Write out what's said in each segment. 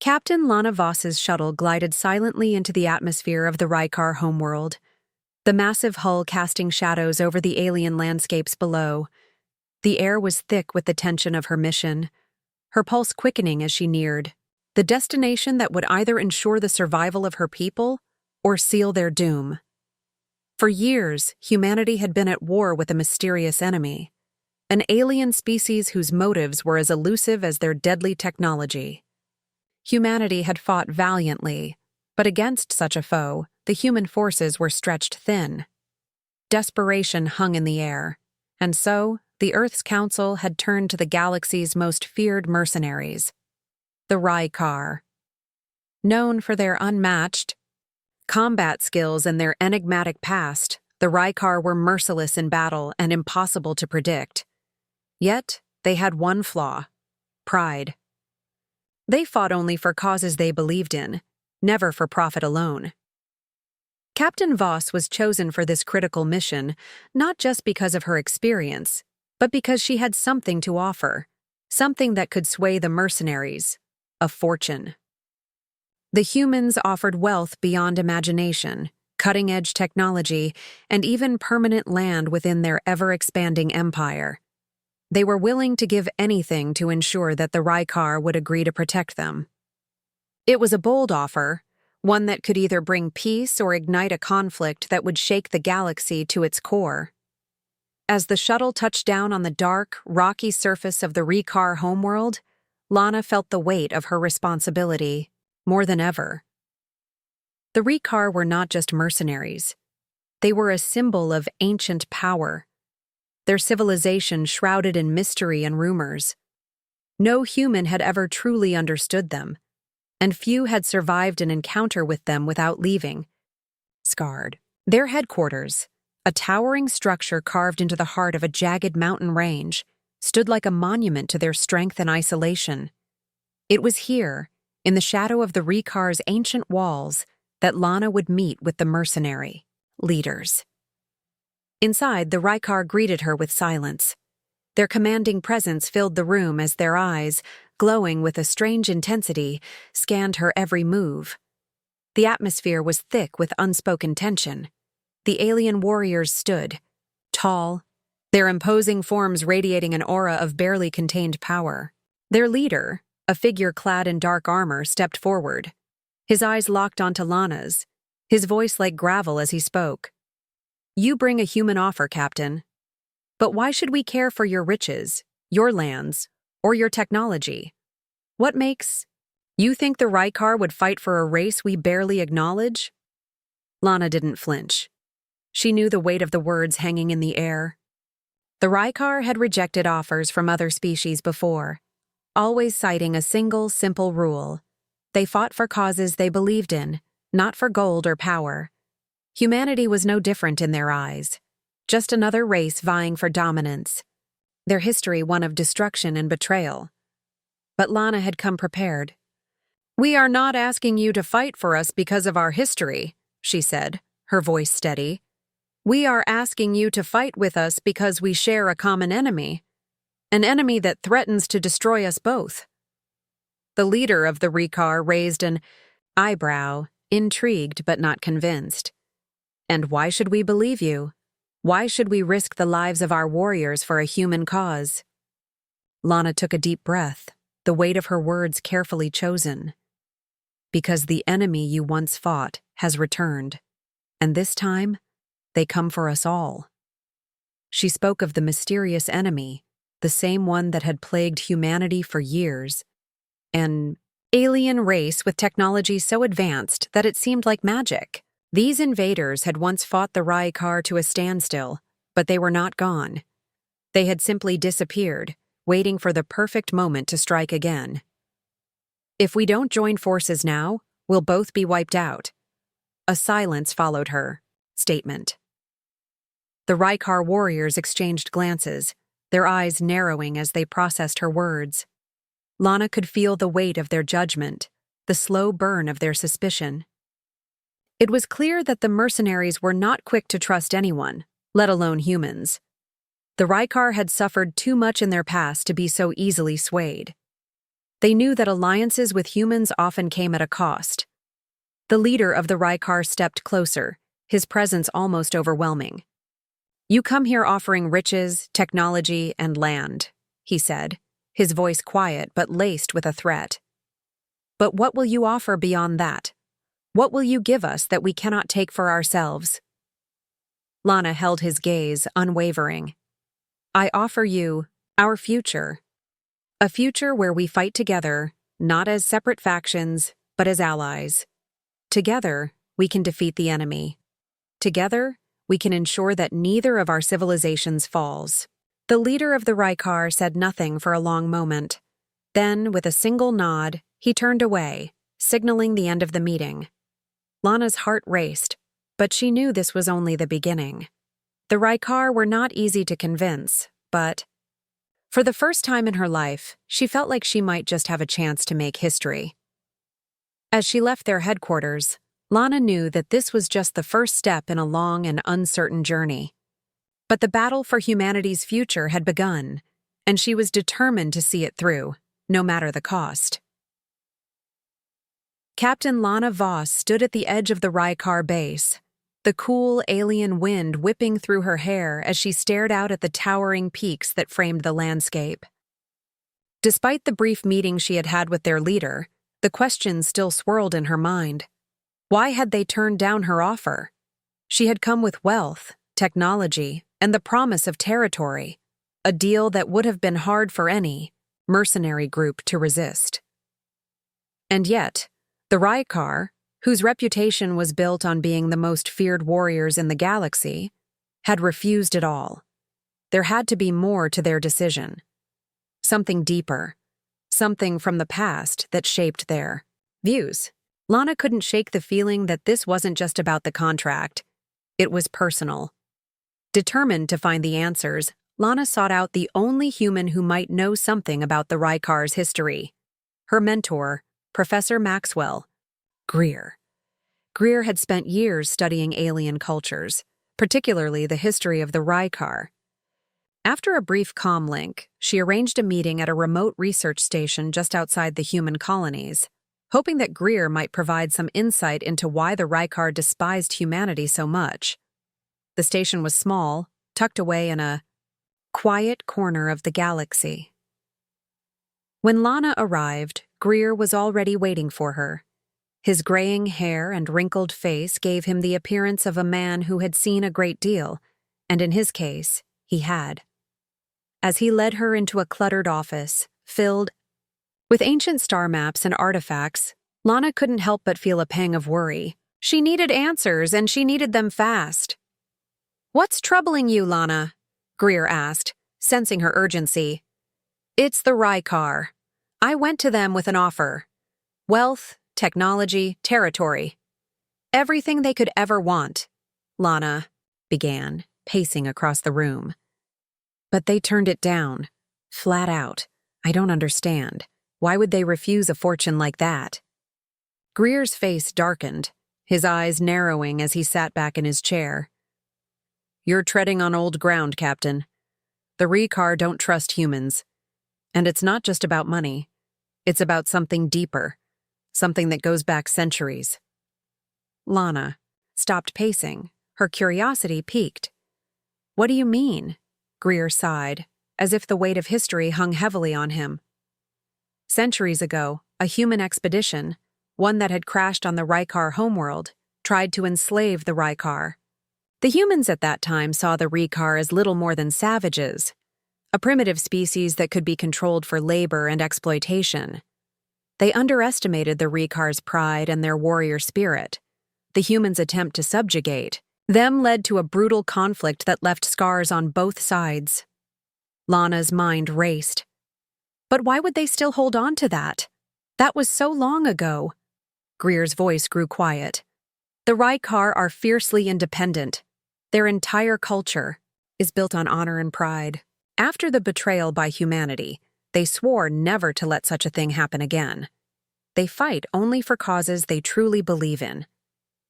Captain Lana Voss's shuttle glided silently into the atmosphere of the Rykar homeworld, the massive hull casting shadows over the alien landscapes below. The air was thick with the tension of her mission, her pulse quickening as she neared the destination that would either ensure the survival of her people or seal their doom. For years, humanity had been at war with a mysterious enemy, an alien species whose motives were as elusive as their deadly technology. Humanity had fought valiantly, but against such a foe, the human forces were stretched thin. Desperation hung in the air, and so the Earth's Council had turned to the galaxy's most feared mercenaries, the Rykar. Known for their unmatched combat skills and their enigmatic past, the Rykar were merciless in battle and impossible to predict. Yet, they had one flaw: pride. They fought only for causes they believed in, never for profit alone. Captain Voss was chosen for this critical mission not just because of her experience, but because she had something to offer, something that could sway the mercenaries: a fortune. The humans offered wealth beyond imagination, cutting-edge technology, and even permanent land within their ever-expanding empire. They were willing to give anything to ensure that the Rykar would agree to protect them. It was a bold offer, one that could either bring peace or ignite a conflict that would shake the galaxy to its core. As the shuttle touched down on the dark, rocky surface of the Rykar homeworld, Lana felt the weight of her responsibility more than ever. The Rykar were not just mercenaries. They were a symbol of ancient power, their civilization shrouded in mystery and rumors. No human had ever truly understood them, and few had survived an encounter with them without leaving scarred. Their headquarters, a towering structure carved into the heart of a jagged mountain range, stood like a monument to their strength and isolation. It was here, in the shadow of the Rykar's ancient walls, that Lana would meet with the mercenary leaders. Inside, the Rykar greeted her with silence. Their commanding presence filled the room as their eyes, glowing with a strange intensity, scanned her every move. The atmosphere was thick with unspoken tension. The alien warriors stood, tall, their imposing forms radiating an aura of barely contained power. Their leader, a figure clad in dark armor, stepped forward. His eyes locked onto Lana's, his voice like gravel as he spoke. "You bring a human offer, Captain. But why should we care for your riches, your lands, or your technology? What makes you think the Rykar would fight for a race we barely acknowledge?" Lana didn't flinch. She knew the weight of the words hanging in the air. The Rykar had rejected offers from other species before, always citing a single, simple rule. They fought for causes they believed in, not for gold or power. Humanity was no different in their eyes, just another race vying for dominance, their history one of destruction and betrayal. But Lana had come prepared. "We are not asking you to fight for us because of our history," she said, her voice steady. "We are asking you to fight with us because we share a common enemy, an enemy that threatens to destroy us both." The leader of the Rykar raised an eyebrow, intrigued but not convinced. "And why should we believe you? Why should we risk the lives of our warriors for a human cause?" Lana took a deep breath, the weight of her words carefully chosen. "Because the enemy you once fought has returned, and this time, they come for us all." She spoke of the mysterious enemy, the same one that had plagued humanity for years. An alien race with technology so advanced that it seemed like magic. These invaders had once fought the Rykar to a standstill, but they were not gone. They had simply disappeared, waiting for the perfect moment to strike again. "If we don't join forces now, we'll both be wiped out." A silence followed her statement. The Rykar warriors exchanged glances, their eyes narrowing as they processed her words. Lana could feel the weight of their judgment, the slow burn of their suspicion. It was clear that the mercenaries were not quick to trust anyone, let alone humans. The Rykar had suffered too much in their past to be so easily swayed. They knew that alliances with humans often came at a cost. The leader of the Rykar stepped closer, his presence almost overwhelming. "You come here offering riches, technology, and land," he said, his voice quiet but laced with a threat. "But what will you offer beyond that? What will you give us that we cannot take for ourselves?" Lana held his gaze, unwavering. "I offer you our future. A future where we fight together, not as separate factions, but as allies. Together, we can defeat the enemy. Together, we can ensure that neither of our civilizations falls." The leader of the Rykar said nothing for a long moment. Then, with a single nod, he turned away, signaling the end of the meeting. Lana's heart raced, but she knew this was only the beginning. The Rykar were not easy to convince, but for the first time in her life, she felt like she might just have a chance to make history. As she left their headquarters, Lana knew that this was just the first step in a long and uncertain journey. But the battle for humanity's future had begun, and she was determined to see it through, no matter the cost. Captain Lana Voss stood at the edge of the Rykar base, the cool alien wind whipping through her hair as she stared out at the towering peaks that framed the landscape. Despite the brief meeting she had had with their leader, the questions still swirled in her mind. Why had they turned down her offer? She had come with wealth, technology, and the promise of territory, a deal that would have been hard for any mercenary group to resist. And yet, the Rykar, whose reputation was built on being the most feared warriors in the galaxy, had refused it all. There had to be more to their decision. Something deeper, something from the past that shaped their views. Lana couldn't shake the feeling that this wasn't just about the contract. It was personal. Determined to find the answers, Lana sought out the only human who might know something about the Rykar's history. Her mentor, Professor Maxwell, Greer. Greer had spent years studying alien cultures, particularly the history of the Rykar. After a brief comlink, she arranged a meeting at a remote research station just outside the human colonies, hoping that Greer might provide some insight into why the Rykar despised humanity so much. The station was small, tucked away in a quiet corner of the galaxy. When Lana arrived, Greer was already waiting for her. His graying hair and wrinkled face gave him the appearance of a man who had seen a great deal, and in his case, he had. As he led her into a cluttered office, filled with ancient star maps and artifacts, Lana couldn't help but feel a pang of worry. She needed answers, and she needed them fast. "What's troubling you, Lana?" Greer asked, sensing her urgency. "It's the Rykar. I went to them with an offer. Wealth, technology, territory. Everything they could ever want," Lana began, pacing across the room. "But they turned it down. Flat out. I don't understand. Why would they refuse a fortune like that?" Greer's face darkened, his eyes narrowing as he sat back in his chair. "You're treading on old ground, Captain. The Rykar don't trust humans. And it's not just about money. It's about something deeper, something that goes back centuries." Lana stopped pacing, her curiosity piqued. "What do you mean?" Greer sighed, as if the weight of history hung heavily on him. Centuries ago, a human expedition, one that had crashed on the Rykar homeworld, tried to enslave the Rykar. The humans at that time saw the Rykar as little more than savages, a primitive species that could be controlled for labor and exploitation. They underestimated the Rykar's pride and their warrior spirit. The humans' attempt to subjugate them led to a brutal conflict that left scars on both sides. Lana's mind raced. But why would they still hold on to that? That was so long ago. Greer's voice grew quiet. The Rykar are fiercely independent. Their entire culture is built on honor and pride. After the betrayal by humanity, they swore never to let such a thing happen again. They fight only for causes they truly believe in.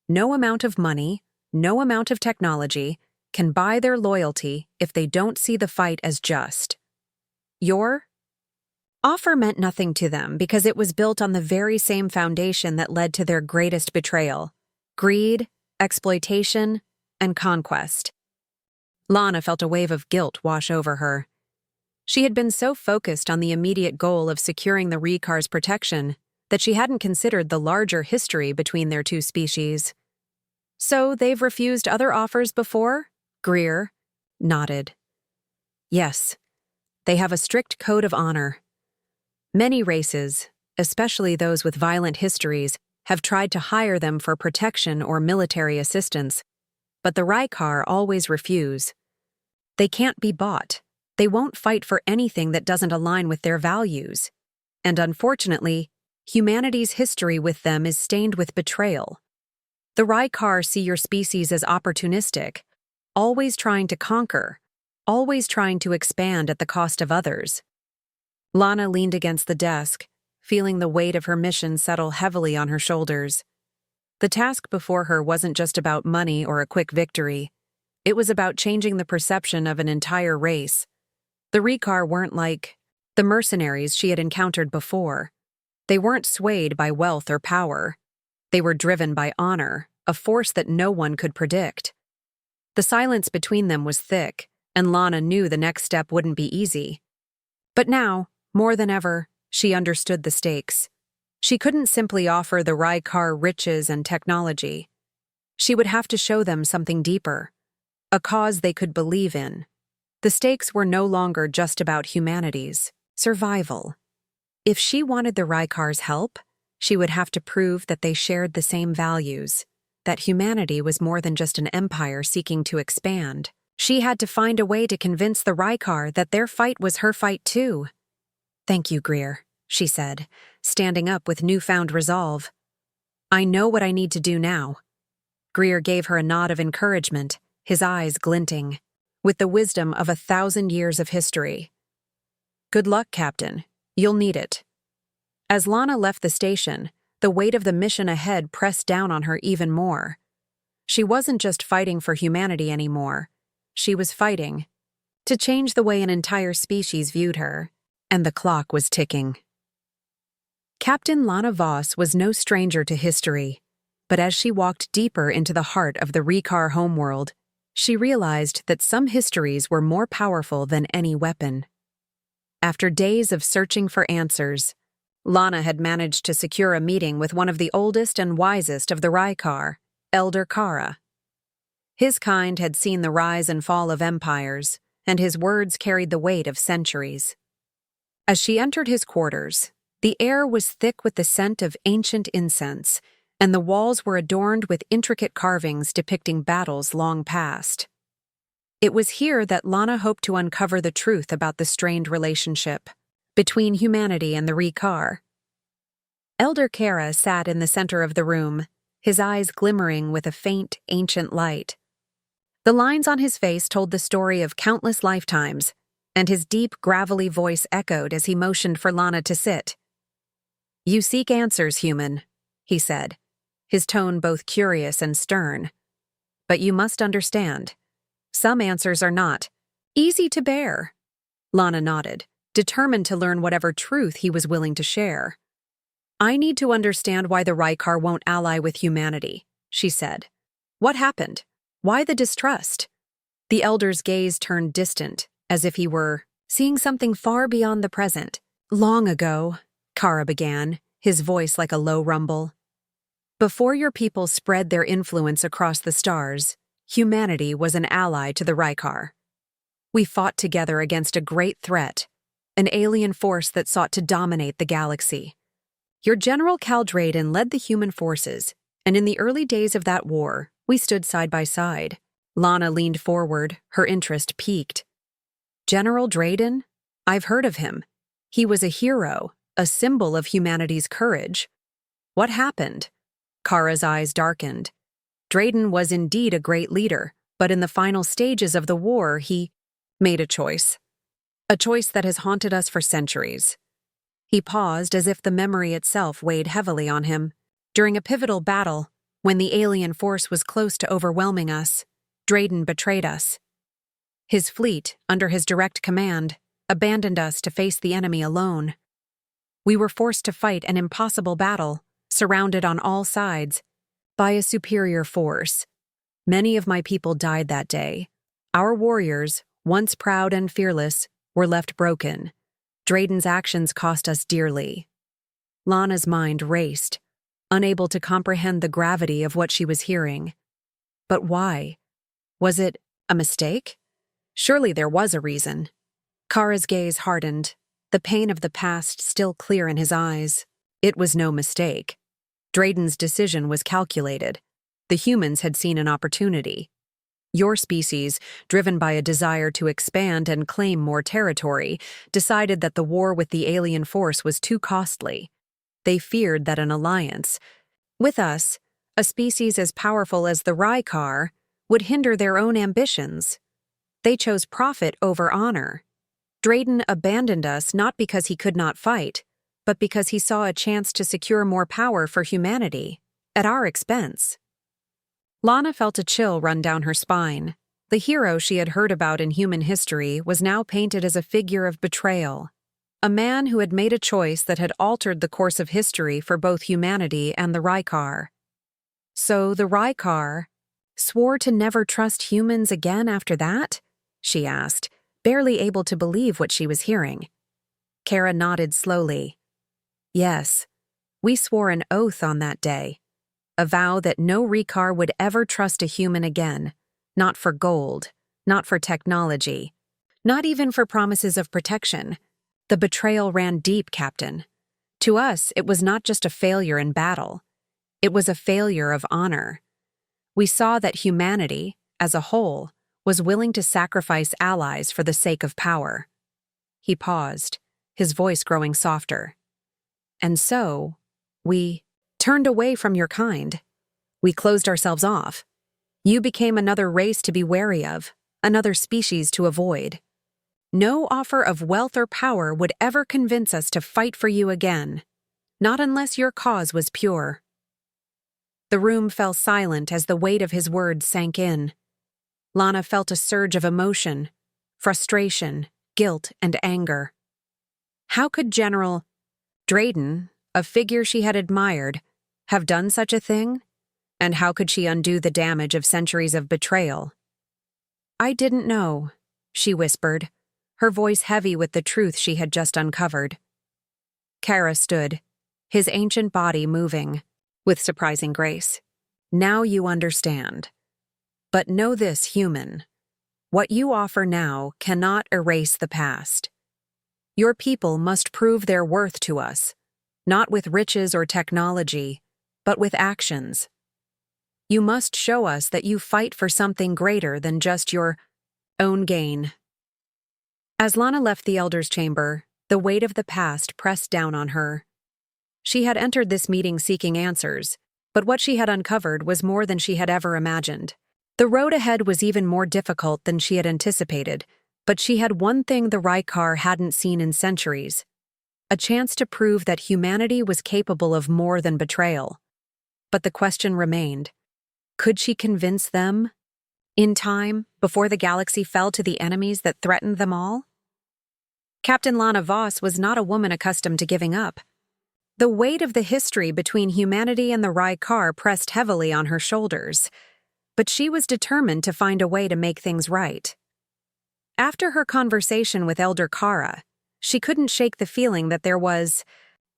No amount of money, no amount of technology can buy their loyalty if they don't see the fight as just. You're Offer meant nothing to them because it was built on the very same foundation that led to their greatest betrayal: greed, exploitation, and conquest. Lana felt a wave of guilt wash over her. She had been so focused on the immediate goal of securing the Rikar's protection that she hadn't considered the larger history between their two species. "So they've refused other offers before?" Greer nodded. "Yes, they have a strict code of honor. Many races, especially those with violent histories, have tried to hire them for protection or military assistance, but the Rykar always refuse. They can't be bought. They won't fight for anything that doesn't align with their values. And unfortunately, humanity's history with them is stained with betrayal. The Rykar see your species as opportunistic, always trying to conquer, always trying to expand at the cost of others." Lana leaned against the desk, feeling the weight of her mission settle heavily on her shoulders. The task before her wasn't just about money or a quick victory. It was about changing the perception of an entire race. The Rykar weren't like the mercenaries she had encountered before. They weren't swayed by wealth or power. They were driven by honor, a force that no one could predict. The silence between them was thick, and Lana knew the next step wouldn't be easy. But now, more than ever, she understood the stakes. She couldn't simply offer the Rykar riches and technology. She would have to show them something deeper, a cause they could believe in. The stakes were no longer just about humanity's survival. If she wanted the Rykar's help, she would have to prove that they shared the same values, that humanity was more than just an empire seeking to expand. She had to find a way to convince the Rykar that their fight was her fight too. "Thank you, Greer," she said, standing up with newfound resolve. "I know what I need to do now." Greer gave her a nod of encouragement, his eyes glinting, with the wisdom of 1,000 years of history. "Good luck, Captain. You'll need it." As Lana left the station, the weight of the mission ahead pressed down on her even more. She wasn't just fighting for humanity anymore. She was fighting to change the way an entire species viewed her, and the clock was ticking. Captain Lana Voss was no stranger to history, but as she walked deeper into the heart of the Rykar homeworld, she realized that some histories were more powerful than any weapon. After days of searching for answers, Lana had managed to secure a meeting with one of the oldest and wisest of the Rykar, Elder Kara. His kind had seen the rise and fall of empires, and his words carried the weight of centuries. As she entered his quarters, the air was thick with the scent of ancient incense, and the walls were adorned with intricate carvings depicting battles long past. It was here that Lana hoped to uncover the truth about the strained relationship between humanity and the Rykar. Elder Kara sat in the center of the room, his eyes glimmering with a faint, ancient light. The lines on his face told the story of countless lifetimes, and his deep, gravelly voice echoed as he motioned for Lana to sit. "You seek answers, human," he said, his tone both curious and stern. "But you must understand, some answers are not easy to bear." Lana nodded, determined to learn whatever truth he was willing to share. "I need to understand why the Rykar won't ally with humanity," she said. "What happened? Why the distrust?" The elder's gaze turned distant, as if he were seeing something far beyond the present. "Long ago," Kara began, his voice like a low rumble. "Before your people spread their influence across the stars, humanity was an ally to the Rykar. We fought together against a great threat, an alien force that sought to dominate the galaxy. Your General Caldraden led the human forces, and in the early days of that war, we stood side by side." Lana leaned forward, her interest piqued. "General Drayden? I've heard of him. He was a hero, a symbol of humanity's courage. What happened?" Kara's eyes darkened. Drayden was indeed a great leader, but in the final stages of the war, he made a choice. A choice that has haunted us for centuries. He paused as if the memory itself weighed heavily on him. During a pivotal battle, when the alien force was close to overwhelming us, Drayden betrayed us. His fleet, under his direct command, abandoned us to face the enemy alone. We were forced to fight an impossible battle, surrounded on all sides by a superior force. Many of my people died that day. Our warriors, once proud and fearless, were left broken. Drayden's actions cost us dearly. Lana's mind raced, unable to comprehend the gravity of what she was hearing. But why? Was it a mistake? Surely there was a reason. Kara's gaze hardened, the pain of the past still clear in his eyes. It was no mistake. Drayden's decision was calculated. The humans had seen an opportunity. Your species, driven by a desire to expand and claim more territory, decided that the war with the alien force was too costly. They feared that an alliance with us, a species as powerful as the Rykar, would hinder their own ambitions. They chose profit over honor. Drayden abandoned us not because he could not fight, but because he saw a chance to secure more power for humanity, at our expense. Lana felt a chill run down her spine. The hero she had heard about in human history was now painted as a figure of betrayal, a man who had made a choice that had altered the course of history for both humanity and the Rykar. So the Rykar swore to never trust humans again after that? She asked, barely able to believe what she was hearing. Kara nodded slowly. Yes, we swore an oath on that day. A vow that no Rykar would ever trust a human again, not for gold, not for technology, not even for promises of protection. The betrayal ran deep, Captain. To us, it was not just a failure in battle. It was a failure of honor. We saw that humanity, as a whole, was willing to sacrifice allies for the sake of power. He paused, his voice growing softer. And so, we turned away from your kind. We closed ourselves off. You became another race to be wary of, another species to avoid. No offer of wealth or power would ever convince us to fight for you again, not unless your cause was pure. The room fell silent as the weight of his words sank in. Lana felt a surge of emotion, frustration, guilt, and anger. How could General Drayden, a figure she had admired, have done such a thing? And how could she undo the damage of centuries of betrayal? I didn't know, she whispered, her voice heavy with the truth she had just uncovered. Kara stood, his ancient body moving, with surprising grace. Now you understand. But know this, human. What you offer now cannot erase the past. Your people must prove their worth to us, not with riches or technology, but with actions. You must show us that you fight for something greater than just your own gain. As Lana left the Elder's chamber, the weight of the past pressed down on her. She had entered this meeting seeking answers, but what she had uncovered was more than she had ever imagined. The road ahead was even more difficult than she had anticipated, but she had one thing the Rykar hadn't seen in centuries: a chance to prove that humanity was capable of more than betrayal. But the question remained: could she convince them? In time, before the galaxy fell to the enemies that threatened them all? Captain Lana Voss was not a woman accustomed to giving up. The weight of the history between humanity and the Rykar pressed heavily on her shoulders, but she was determined to find a way to make things right. After her conversation with Elder Kara, she couldn't shake the feeling that there was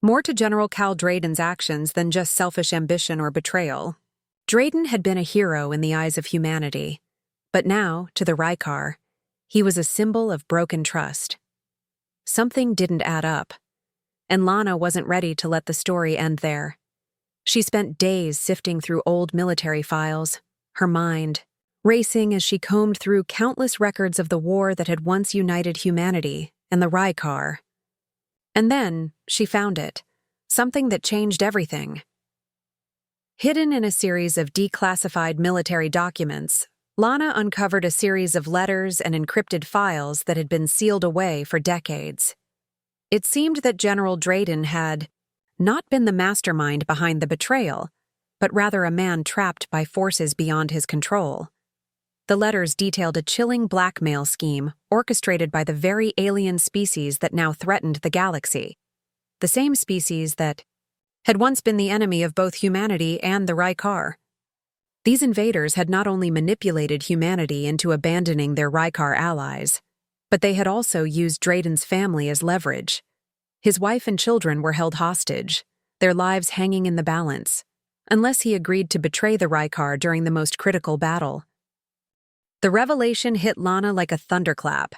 more to General Cal Drayden's actions than just selfish ambition or betrayal. Drayden had been a hero in the eyes of humanity, but now, to the Rykar, he was a symbol of broken trust. Something didn't add up, and Lana wasn't ready to let the story end there. She spent days sifting through old military files, her mind racing as she combed through countless records of the war that had once united humanity and the Rykar. And then she found it, something that changed everything. Hidden in a series of declassified military documents, Lana uncovered a series of letters and encrypted files that had been sealed away for decades. It seemed that General Drayden had not been the mastermind behind the betrayal, but rather a man trapped by forces beyond his control. The letters detailed a chilling blackmail scheme orchestrated by the very alien species that now threatened the galaxy. the same species that had once been the enemy of both humanity and the Rykar. These invaders had not only manipulated humanity into abandoning their Rykar allies, but they had also used Drayden's family as leverage. His wife and children were held hostage, their lives hanging in the balance, unless he agreed to betray the Rykar during the most critical battle. The revelation hit Lana like a thunderclap.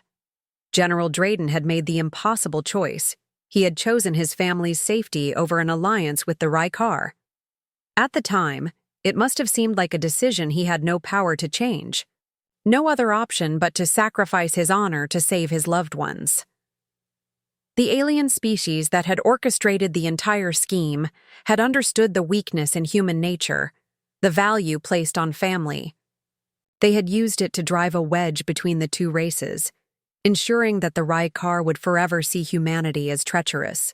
General Drayden had made the impossible choice. He had chosen his family's safety over an alliance with the Rykar. At the time, it must have seemed like a decision he had no power to change. No other option but to sacrifice his honor to save his loved ones. The alien species that had orchestrated the entire scheme had understood the weakness in human nature, the value placed on family. They had used it to drive a wedge between the two races, ensuring that the Rykar would forever see humanity as treacherous.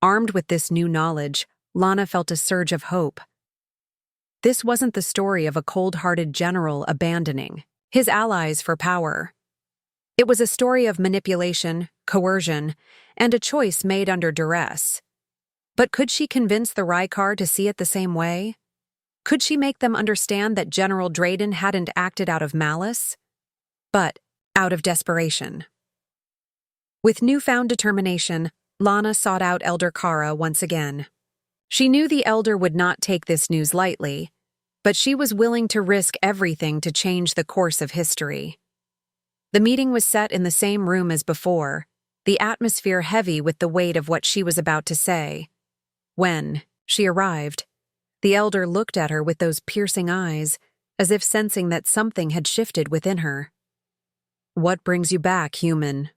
Armed with this new knowledge, Lana felt a surge of hope. This wasn't the story of a cold-hearted general abandoning his allies for power. It was a story of manipulation, coercion, and a choice made under duress. But could she convince the Rykar to see it the same way? Could she make them understand that General Drayden hadn't acted out of malice, but out of desperation? With newfound determination, Lana sought out Elder Kara once again. She knew the Elder would not take this news lightly, but she was willing to risk everything to change the course of history. The meeting was set in the same room as before, the atmosphere heavy with the weight of what she was about to say. When she arrived, the Elder looked at her with those piercing eyes, as if sensing that something had shifted within her. "What brings you back, human?"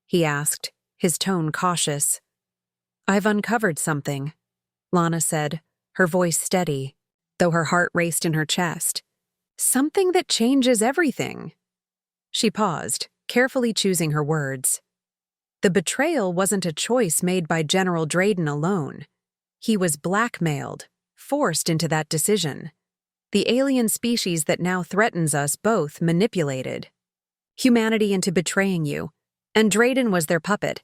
he asked, his tone cautious. "I've uncovered something," Lana said, her voice steady, though her heart raced in her chest. "Something that changes everything." She paused, carefully choosing her words. The betrayal wasn't a choice made by General Drayden alone. He was blackmailed, forced into that decision. The alien species that now threatens us both manipulated humanity into betraying you, and Drayden was their puppet.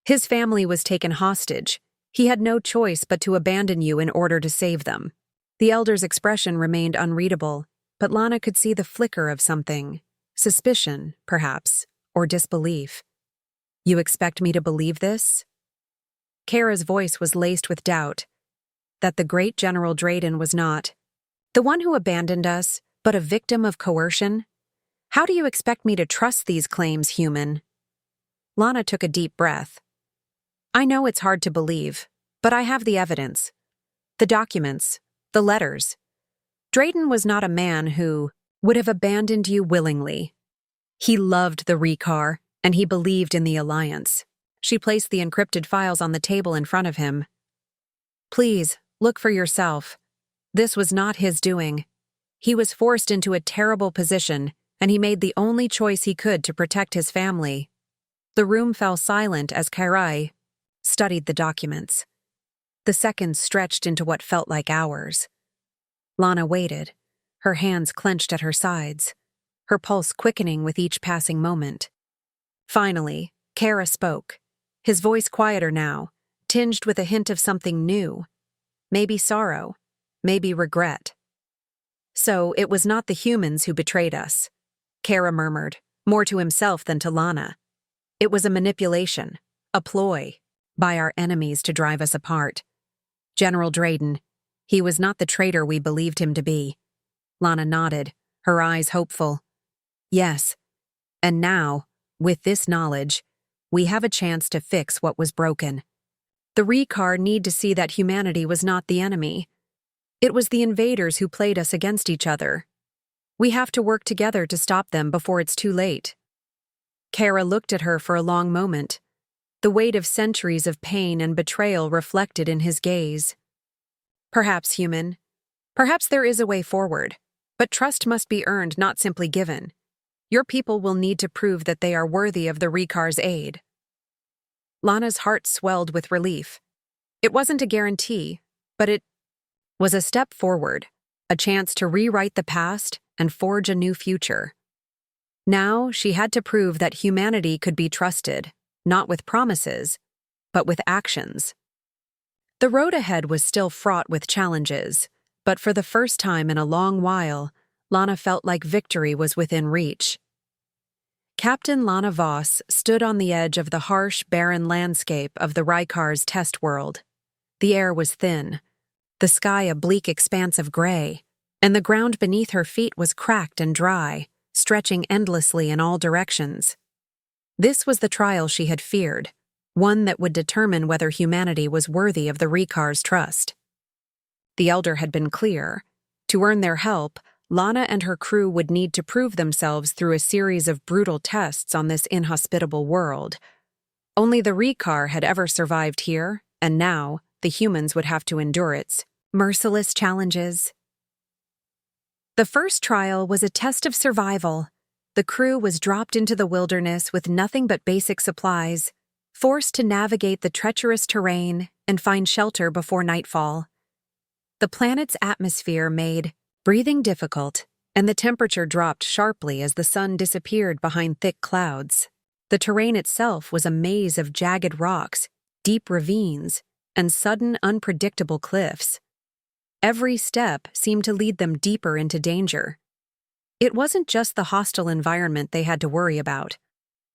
His family was taken hostage. He had no choice but to abandon you in order to save them. The Elder's expression remained unreadable, but Lana could see the flicker of something. Suspicion, perhaps, or disbelief. "You expect me to believe this?" Kara's voice was laced with doubt. That the great General Drayden was not the one who abandoned us, but a victim of coercion? How do you expect me to trust these claims, human? Lana took a deep breath. "I know it's hard to believe, but I have the evidence. The documents, the letters. Drayden was not a man who would have abandoned you willingly. He loved the Rykar, and he believed in the alliance." She placed the encrypted files on the table in front of him. "Please, look for yourself. This was not his doing. He was forced into a terrible position, and he made the only choice he could to protect his family." The room fell silent as Kairai studied the documents. The seconds stretched into what felt like hours. Lana waited, her hands clenched at her sides, her pulse quickening with each passing moment. Finally, Kara spoke, his voice quieter now, tinged with a hint of something new. Maybe sorrow, maybe regret. "So it was not the humans who betrayed us," Kara murmured, more to himself than to Lana. "It was a manipulation, a ploy, by our enemies to drive us apart. General Drayden, he was not the traitor we believed him to be." Lana nodded, her eyes hopeful. "Yes, and now, with this knowledge, we have a chance to fix what was broken. The Rykar need to see that humanity was not the enemy. It was the invaders who played us against each other. We have to work together to stop them before it's too late." Kara looked at her for a long moment, the weight of centuries of pain and betrayal reflected in his gaze. "Perhaps, human. Perhaps there is a way forward, but trust must be earned, not simply given. Your people will need to prove that they are worthy of the Rykar's aid." Lana's heart swelled with relief. It wasn't a guarantee, but it was a step forward, a chance to rewrite the past and forge a new future. Now she had to prove that humanity could be trusted, not with promises, but with actions. The road ahead was still fraught with challenges, but for the first time in a long while, Lana felt like victory was within reach. Captain Lana Voss stood on the edge of the harsh, barren landscape of the Rykar's test world. The air was thin, the sky a bleak expanse of gray, and the ground beneath her feet was cracked and dry, stretching endlessly in all directions. This was the trial she had feared, one that would determine whether humanity was worthy of the Rykar's trust. The Elder had been clear. To earn their help, Lana and her crew would need to prove themselves through a series of brutal tests on this inhospitable world. Only the Rykar had ever survived here, and now the humans would have to endure its merciless challenges. The first trial was a test of survival. The crew was dropped into the wilderness with nothing but basic supplies, forced to navigate the treacherous terrain and find shelter before nightfall. The planet's atmosphere made breathing difficult, and the temperature dropped sharply as the sun disappeared behind thick clouds. The terrain itself was a maze of jagged rocks, deep ravines, and sudden, unpredictable cliffs. Every step seemed to lead them deeper into danger. It wasn't just the hostile environment they had to worry about.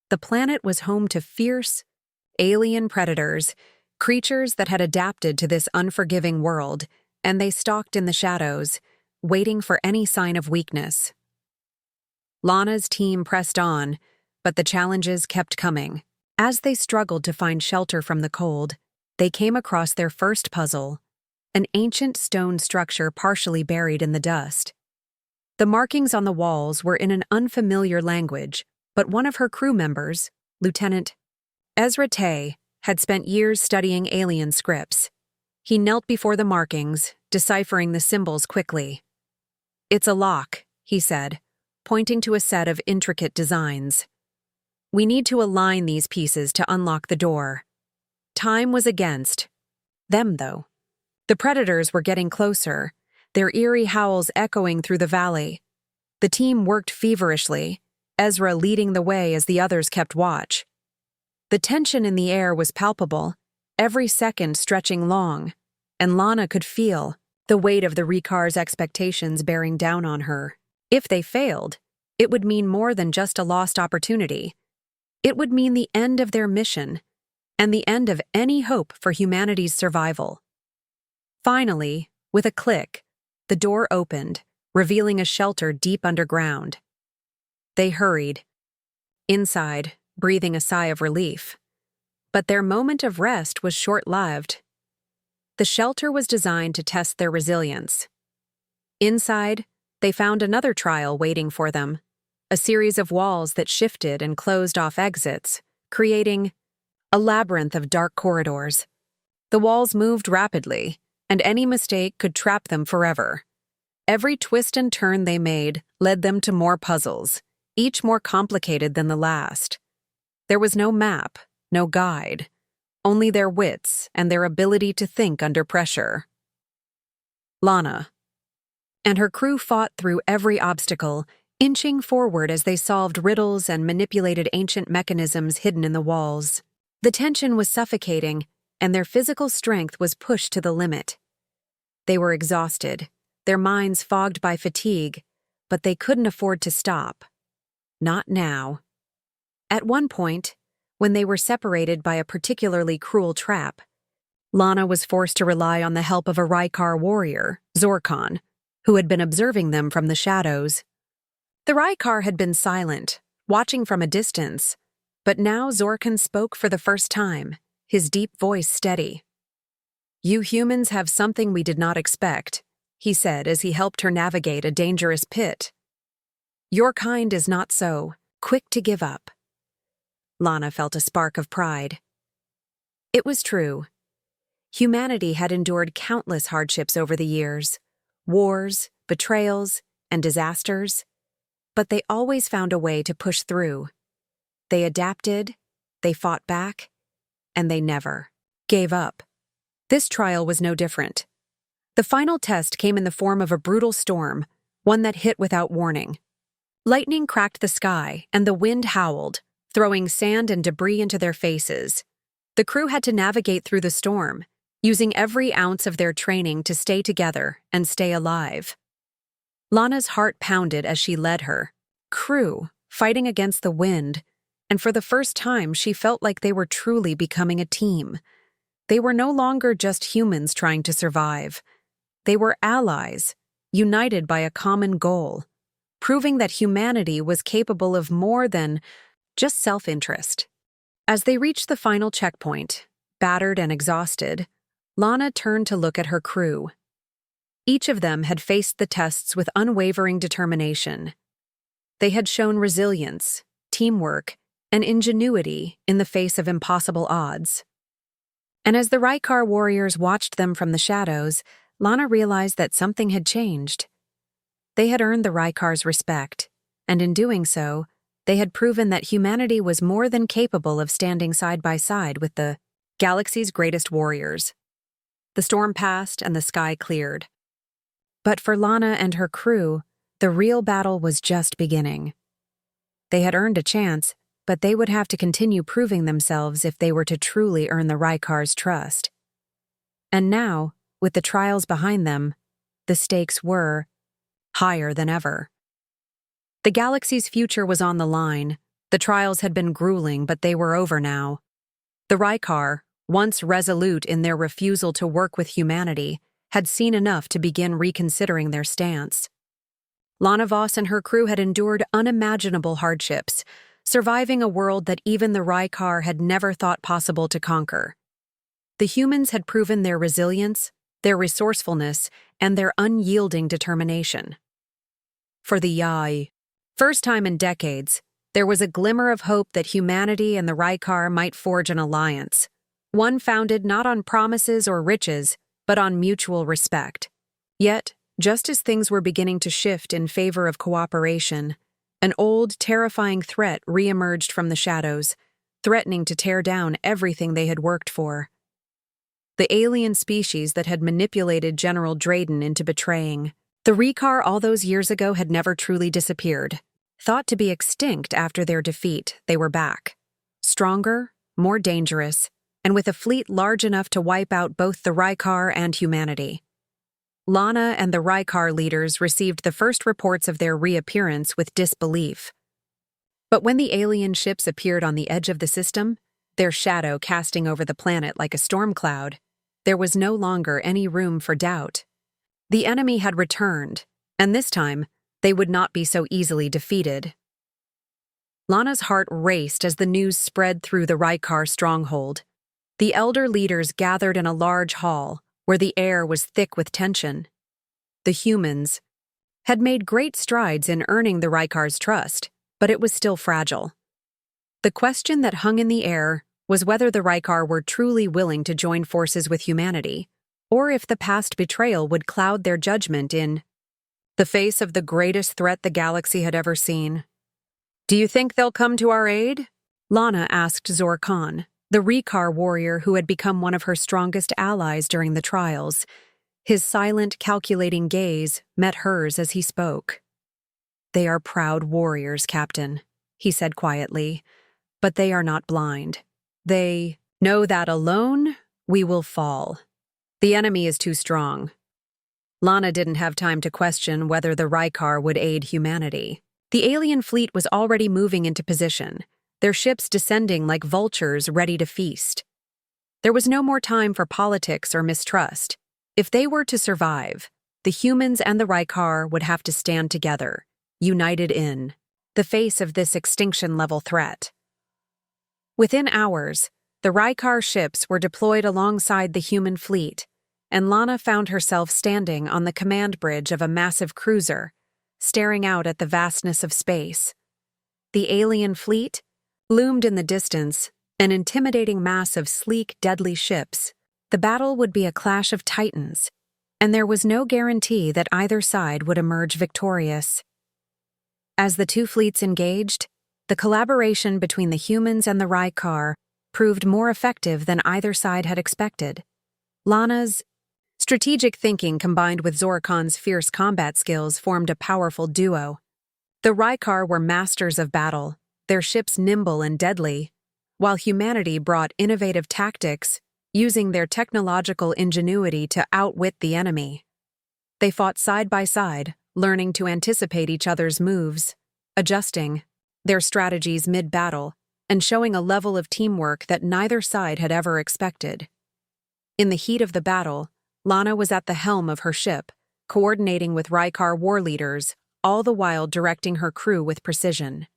The planet was home to fierce, alien predators, creatures that had adapted to this unforgiving world, and they stalked in the shadows, waiting for any sign of weakness. Lana's team pressed on, but the challenges kept coming. As they struggled to find shelter from the cold, they came across their first puzzle, an ancient stone structure partially buried in the dust. The markings on the walls were in an unfamiliar language, but one of her crew members, Lieutenant Ezra Tay, had spent years studying alien scripts. He knelt before the markings, deciphering the symbols quickly. "It's a lock," he said, pointing to a set of intricate designs. "We need to align these pieces to unlock the door." Time was against them, though. The predators were getting closer, their eerie howls echoing through the valley. The team worked feverishly, Ezra leading the way as the others kept watch. The tension in the air was palpable, every second stretching long, and Lana could feel the weight of the Rykar's expectations bearing down on her. If they failed, it would mean more than just a lost opportunity. It would mean the end of their mission, and the end of any hope for humanity's survival. Finally, with a click, the door opened, revealing a shelter deep underground. They hurried inside, breathing a sigh of relief. But their moment of rest was short-lived. The shelter was designed to test their resilience. Inside, they found another trial waiting for them, a series of walls that shifted and closed off exits, creating a labyrinth of dark corridors. The walls moved rapidly, and any mistake could trap them forever. Every twist and turn they made led them to more puzzles, each more complicated than the last. There was no map, no guide, only their wits and their ability to think under pressure. Lana and her crew fought through every obstacle, inching forward as they solved riddles and manipulated ancient mechanisms hidden in the walls. The tension was suffocating, and their physical strength was pushed to the limit. They were exhausted, their minds fogged by fatigue, but they couldn't afford to stop. Not now. At one point, when they were separated by a particularly cruel trap, Lana was forced to rely on the help of a Rykar warrior, Zorkon, who had been observing them from the shadows. The Rykar had been silent, watching from a distance, but now Zorkon spoke for the first time, his deep voice steady. "You humans have something we did not expect," he said as he helped her navigate a dangerous pit. "Your kind is not so quick to give up." Lana felt a spark of pride. It was true. Humanity had endured countless hardships over the years, wars, betrayals, and disasters, but they always found a way to push through. They adapted, they fought back, and they never gave up. This trial was no different. The final test came in the form of a brutal storm, one that hit without warning. Lightning cracked the sky, and the wind howled, throwing sand and debris into their faces. The crew had to navigate through the storm, using every ounce of their training to stay together and stay alive. Lana's heart pounded as she led her crew, fighting against the wind, and for the first time she felt like they were truly becoming a team. They were no longer just humans trying to survive. They were allies, united by a common goal, proving that humanity was capable of more than just self-interest. As they reached the final checkpoint, battered and exhausted, Lana turned to look at her crew. Each of them had faced the tests with unwavering determination. They had shown resilience, teamwork, and ingenuity in the face of impossible odds. And as the Rykar warriors watched them from the shadows, Lana realized that something had changed. They had earned the Rykar's respect, and in doing so, they had proven that humanity was more than capable of standing side by side with the galaxy's greatest warriors. The storm passed and the sky cleared. But for Lana and her crew, the real battle was just beginning. They had earned a chance, but they would have to continue proving themselves if they were to truly earn the Rykar's trust. And now, with the trials behind them, the stakes were higher than ever. The galaxy's future was on the line. The trials had been grueling, but they were over now. The Rykar, once resolute in their refusal to work with humanity, had seen enough to begin reconsidering their stance. Lana Voss and her crew had endured unimaginable hardships, surviving a world that even the Rykar had never thought possible to conquer. The humans had proven their resilience, their resourcefulness, and their unyielding determination. For the Yai, first time in decades, there was a glimmer of hope that humanity and the Rykar might forge an alliance, one founded not on promises or riches, but on mutual respect. Yet, just as things were beginning to shift in favor of cooperation, an old, terrifying threat re-emerged from the shadows, threatening to tear down everything they had worked for. The alien species that had manipulated General Drayden into betraying. The Rykar all those years ago had never truly disappeared. Thought to be extinct after their defeat, they were back. Stronger, more dangerous, and with a fleet large enough to wipe out both the Rykar and humanity. Lana and the Rykar leaders received the first reports of their reappearance with disbelief. But when the alien ships appeared on the edge of the system, their shadow casting over the planet like a storm cloud, there was no longer any room for doubt. The enemy had returned, and this time, they would not be so easily defeated. Lana's heart raced as the news spread through the Rykar stronghold. The elder leaders gathered in a large hall, where the air was thick with tension. The humans had made great strides in earning the Rykar's trust, but it was still fragile. The question that hung in the air was whether the Rykar were truly willing to join forces with humanity, or if the past betrayal would cloud their judgment in the face of the greatest threat the galaxy had ever seen. "Do you think they'll come to our aid?" Lana asked Zor Khan, the Rykar warrior who had become one of her strongest allies during the trials. His silent, calculating gaze met hers as he spoke. "They are proud warriors, Captain," he said quietly, "but they are not blind. They know that alone we will fall. The enemy is too strong." Lana didn't have time to question whether the Rykar would aid humanity. The alien fleet was already moving into position, their ships descending like vultures ready to feast. There was no more time for politics or mistrust. If they were to survive, the humans and the Rykar would have to stand together, united in the face of this extinction-level threat. Within hours, the Rykar ships were deployed alongside the human fleet, and Lana found herself standing on the command bridge of a massive cruiser, staring out at the vastness of space. The alien fleet loomed in the distance, an intimidating mass of sleek, deadly ships. The battle would be a clash of titans, and there was no guarantee that either side would emerge victorious. As the two fleets engaged, the collaboration between the humans and the Rykar proved more effective than either side had expected. Lana's strategic thinking combined with Zor Khan's fierce combat skills formed a powerful duo. The Rykar were masters of battle, their ships nimble and deadly, while humanity brought innovative tactics, using their technological ingenuity to outwit the enemy. They fought side by side, learning to anticipate each other's moves, adjusting their strategies mid-battle, and showing a level of teamwork that neither side had ever expected. In the heat of the battle, Lana was at the helm of her ship, coordinating with Rykar war leaders, all the while directing her crew with precision.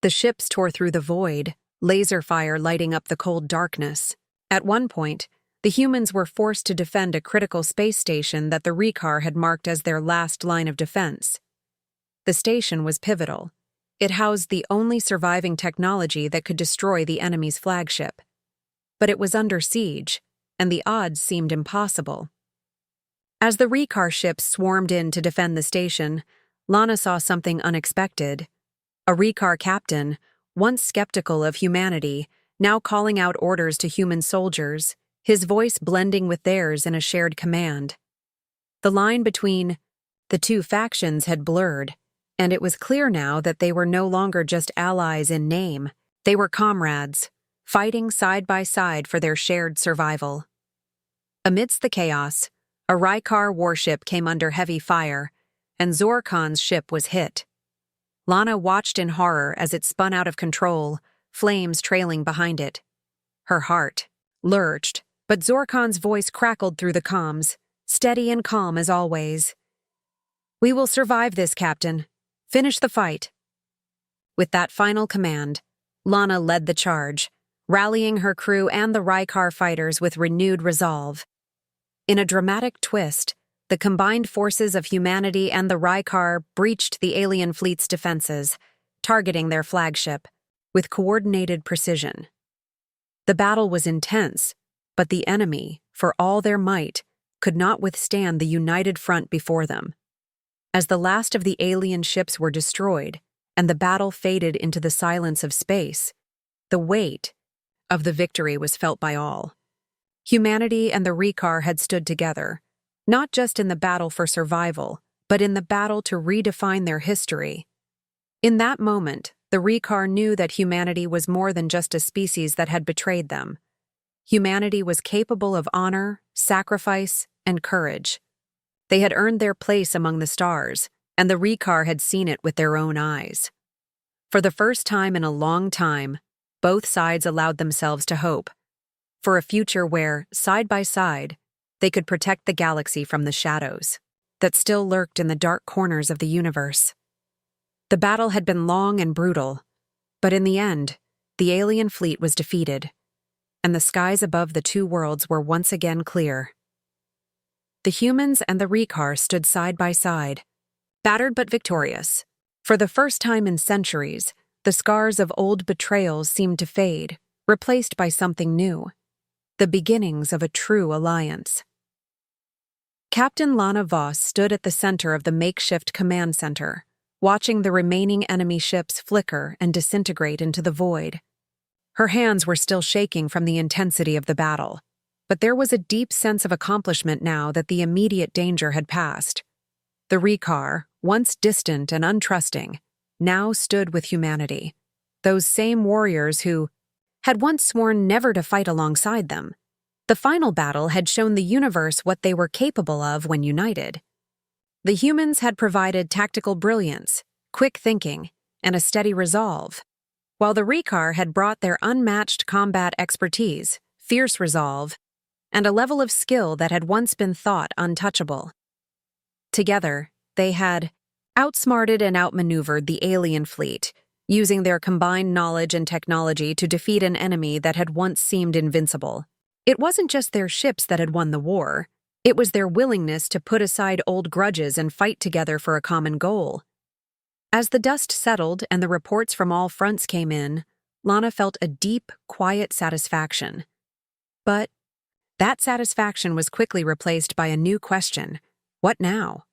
The ships tore through the void, laser fire lighting up the cold darkness. At one point, the humans were forced to defend a critical space station that the Rykar had marked as their last line of defense. The station was pivotal. It housed the only surviving technology that could destroy the enemy's flagship. But it was under siege, and the odds seemed impossible. As the Rykar ships swarmed in to defend the station, Lana saw something unexpected. A Rykar captain, once skeptical of humanity, now calling out orders to human soldiers, his voice blending with theirs in a shared command. The line between the two factions had blurred, and it was clear now that they were no longer just allies in name. They were comrades, fighting side by side for their shared survival. Amidst the chaos, a Rykar warship came under heavy fire, and Zorkon's ship was hit. Lana watched in horror as it spun out of control, flames trailing behind it. Her heart lurched, but Zorkon's voice crackled through the comms, steady and calm as always. "We will survive this, Captain. Finish the fight." With that final command, Lana led the charge, rallying her crew and the Rykar fighters with renewed resolve. In a dramatic twist, the combined forces of humanity and the Rykar breached the alien fleet's defenses, targeting their flagship with coordinated precision. The battle was intense, but the enemy, for all their might, could not withstand the united front before them. As the last of the alien ships were destroyed and the battle faded into the silence of space, the weight of the victory was felt by all. Humanity and the Rykar had stood together, not just in the battle for survival, but in the battle to redefine their history. In that moment, the Rykar knew that humanity was more than just a species that had betrayed them. Humanity was capable of honor, sacrifice, and courage. They had earned their place among the stars, and the Rykar had seen it with their own eyes. For the first time in a long time, both sides allowed themselves to hope for a future where, side by side, they could protect the galaxy from the shadows that still lurked in the dark corners of the universe. The battle had been long and brutal, but in the end, the alien fleet was defeated, and the skies above the two worlds were once again clear. The humans and the Rykar stood side by side, battered but victorious. For the first time in centuries, the scars of old betrayals seemed to fade, replaced by something new, the beginnings of a true alliance. Captain Lana Voss stood at the center of the makeshift command center, watching the remaining enemy ships flicker and disintegrate into the void. Her hands were still shaking from the intensity of the battle, but there was a deep sense of accomplishment now that the immediate danger had passed. The Rykar, once distant and untrusting, now stood with humanity, those same warriors who had once sworn never to fight alongside them. The final battle had shown the universe what they were capable of when united. The humans had provided tactical brilliance, quick thinking, and a steady resolve, while the Rykar had brought their unmatched combat expertise, fierce resolve, and a level of skill that had once been thought untouchable. Together, they had outsmarted and outmaneuvered the alien fleet, using their combined knowledge and technology to defeat an enemy that had once seemed invincible. It wasn't just their ships that had won the war. It was their willingness to put aside old grudges and fight together for a common goal. As the dust settled and the reports from all fronts came in, Lana felt a deep, quiet satisfaction. But that satisfaction was quickly replaced by a new question: what now?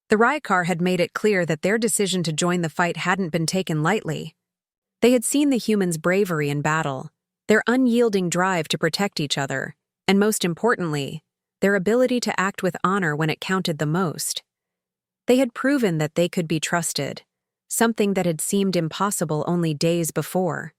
The Rykar had made it clear that their decision to join the fight hadn't been taken lightly. They had seen the humans' bravery in battle, their unyielding drive to protect each other, and most importantly, their ability to act with honor when it counted the most. They had proven that they could be trusted, something that had seemed impossible only days before.